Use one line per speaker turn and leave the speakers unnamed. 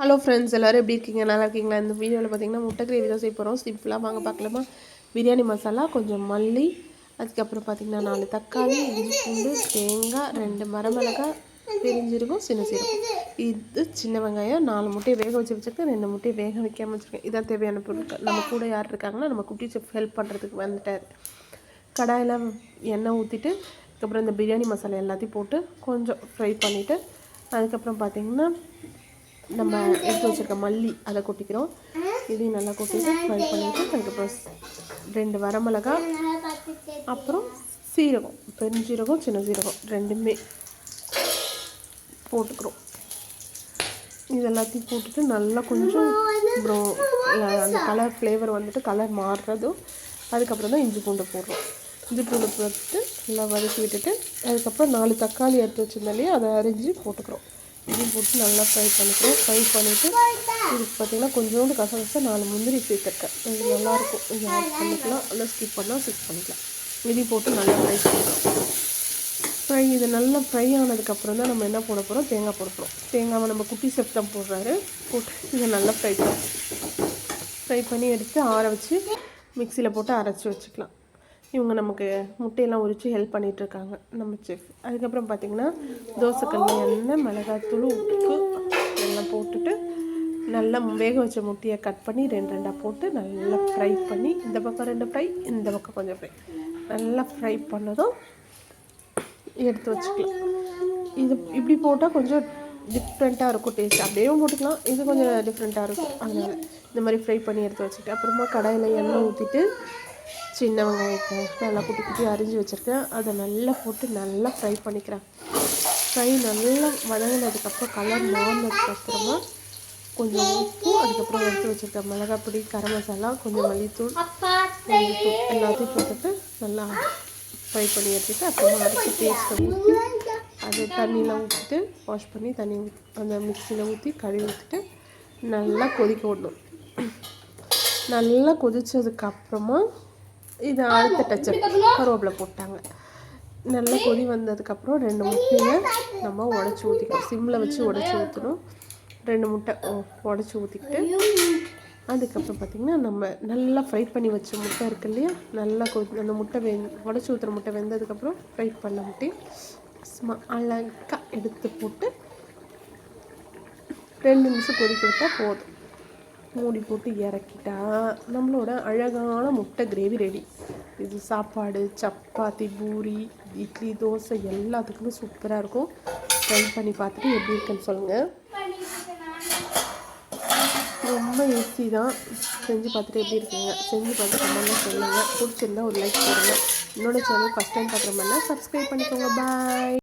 Hello friends, எல்லோரும் எப்படி இருக்கீங்க? நல்லா இருக்கீங்களா? இந்த வீடியோவில் பார்த்தீங்கன்னா முட்டை கிரேவி தான் செய்ய போகிறோம். சிம்பிளாக வாங்க பார்க்கலாமா? பிரியாணி மசாலா, கொஞ்சம் மல்லி, அதுக்கப்புறம் பார்த்திங்கன்னா 4 தக்காளி, இஞ்சி பூண்டு, தேங்காய், 2 வரமிளகாய், பெருஞ்சீரகம், சின்ன சீரகம், இது சின்ன வெங்காயம், 4 முட்டையை வேக வச்சு வச்சுருக்கேன், 2 முட்டையை வேக வைக்காமல் வச்சுருக்கேன். இதான் தேவையான பொருட்கள். நம்ம கூட யார் இருக்காங்கன்னா நம்ம குட்டி செஃப் ஹெல்ப் பண்ணுறதுக்கு வந்துட்டார். கடாயில் எண்ணெய் ஊற்றிட்டு அதுக்கப்புறம் இந்த பிரியாணி மசாலா எல்லாத்தையும் போட்டு கொஞ்சம் ஃப்ரை பண்ணிவிட்டு அதுக்கப்புறம் பார்த்திங்கன்னா நம்ம எடுத்து வச்சுருக்க மல்லி அதை கொட்டிக்கிறோம். இதையும் நல்லா கொட்டிட்டு ஃப்ரை பண்ணிவிட்டு அதுக்கப்புறம் 2 வரமிளகா, அப்புறம் சீரகம், பெருஞ்சீரகம், சின்ன சீரகம் ரெண்டுமே போட்டுக்கிறோம். இது எல்லாத்தையும் போட்டுட்டு நல்லா கொஞ்சம் அப்புறம் அந்த கலர் ஃப்ளேவர் வந்துட்டு கலர் மாறுறதும் அதுக்கப்புறம் தான் இஞ்சி பூண்டு போடுறோம். இஞ்சி பூண்டு போட்டு நல்லா வதக்கி விட்டுட்டு அதுக்கப்புறம் 4 தக்காளி எடுத்து வச்சுருந்தாலே அதை அரிஞ்சு போட்டுக்கிறோம். இதையும் போட்டு நல்லா ஃப்ரை பண்ணிக்கிறோம். ஃப்ரை பண்ணிவிட்டு இதுக்கு பார்த்திங்கன்னா கொஞ்சோண்டு கசகசா 4 முந்திரி சேர்த்துருக்கேன். இது நல்லாயிருக்கும். இது ஆட் பண்ணிக்கலாம், நல்லா ஸ்கிப் பண்ணிக்கலாம். இதையும் போட்டு நல்லா ஃப்ரை பண்ணிக்கலாம். இது நல்லா ஃப்ரை ஆனதுக்கப்புறம் தான் நம்ம என்ன போட போகிறோம், தேங்காய் போட போகிறோம். தேங்காவை நம்ம குட்டி செஃப் தான் போடுறாரு. போட்டு இதை நல்லா ஃப்ரை பண்ணி எடுத்து ஆற வச்சு மிக்சியில் போட்டு அரைச்சி வச்சுக்கலாம். இவங்க நமக்கு முட்டையெல்லாம் உரித்து ஹெல்ப் பண்ணிகிட்ருக்காங்க நம்ம செஃப். அதுக்கப்புறம் பார்த்திங்கன்னா தோசைக்கல் எண்ணெய், மிளகாத்தூள், உப்பு எல்லாம் போட்டுட்டு நல்லா வேக வச்ச முட்டையை கட் பண்ணி 2 போட்டு நல்லா ஃப்ரை பண்ணி இந்த பக்கம் 2 ஃப்ரை, இந்த பக்கம் கொஞ்சம் ஃப்ரை, நல்லா ஃப்ரை பண்ணதும் எடுத்து வச்சுக்கலாம். இது இப்படி போட்டால் கொஞ்சம் டிஃப்ரெண்ட்டாக இருக்கும் டேஸ்ட். அப்படியே போட்டுக்கலாம், இது கொஞ்சம் டிஃப்ரெண்ட்டாக இருக்கும். அதனால் இந்த மாதிரி ஃப்ரை பண்ணி எடுத்து வச்சுட்டு அப்புறமா கடாயில் எண்ணெய் ஊற்றிட்டு சின்ன வெங்காயத்தை நல்லா குட்டி குட்டி அரிஞ்சு வச்சுருக்கேன். அதை நல்லா போட்டு நல்லா ஃப்ரை பண்ணிக்கிறேன். ஃப்ரை நல்லா வதங்கினதுக்கப்புறம் கலர் மாறினதுக்கப்புறமா கொஞ்சம் உப்பு, அதுக்கப்புறம் எடுத்து வச்சுருக்கேன் மிளகாய் பொடி, கரம் மசாலா, கொஞ்சம் மல்லித்தூள் எல்லாத்தையும் போட்டுட்டு நல்லா ஃப்ரை பண்ணி எடுத்துட்டு அப்புறமா அரைச்சி டேஸ்ட்டை ஊற்றி அது தண்ணியில் ஊற்றிட்டு வாஷ் பண்ணி தண்ணி அந்த மிக்சியில் ஊற்றி கழுவி ஊற்றிட்டு நல்லா கொதிக்க விடணும். நல்லா கொதித்ததுக்கப்புறமா இது அடுத்த டச்சப் கருவேப்பிலை போட்டாங்க. நல்லா கொதி வந்ததுக்கப்புறம் 2 முட்டையை நம்ம உடச்சி ஊற்றிக்கணும். சிம்மில் வச்சு உடச்சி ஊற்றணும். 2 முட்டை உடச்சி ஊற்றிக்கிட்டு அதுக்கப்புறம் பார்த்திங்கன்னா நம்ம நல்லா ஃப்ரை பண்ணி வச்ச முட்டை இருக்குது இல்லையா, நல்லா அந்த முட்டை உடச்சி ஊற்றுற முட்டை வெந்ததுக்கப்புறம் ஃப்ரை பண்ண முட்டை அழகாக எடுத்து போட்டு 2 நிமிஷம் கொதிக்க விட்டால் போதும். மூடி போட்டு இறக்கிட்டா நம்மளோட அழகான முட்டை கிரேவி ரெடி. இது சாப்பாடு, சப்பாத்தி, பூரி, இட்லி, தோசை எல்லாத்துக்குமே சூப்பராக இருக்கும். ட்ரை பண்ணி பார்த்துட்டு எப்படி இருக்குன்னு சொல்லுங்கள். ரொம்ப ஈஸி தான். செஞ்சு பார்த்துட்டு எப்படி இருக்குங்க, செஞ்சு பார்த்துட்டு கமெண்ட்ல சொல்லுங்கள். பிடிச்சிருந்தா ஒரு லைக் போடுங்க. என்னோடய சேனல் ஃபஸ்ட் டைம் பார்க்குற மாதிரினா சப்ஸ்கிரைப் பண்ணிக்கோங்க. பாய்.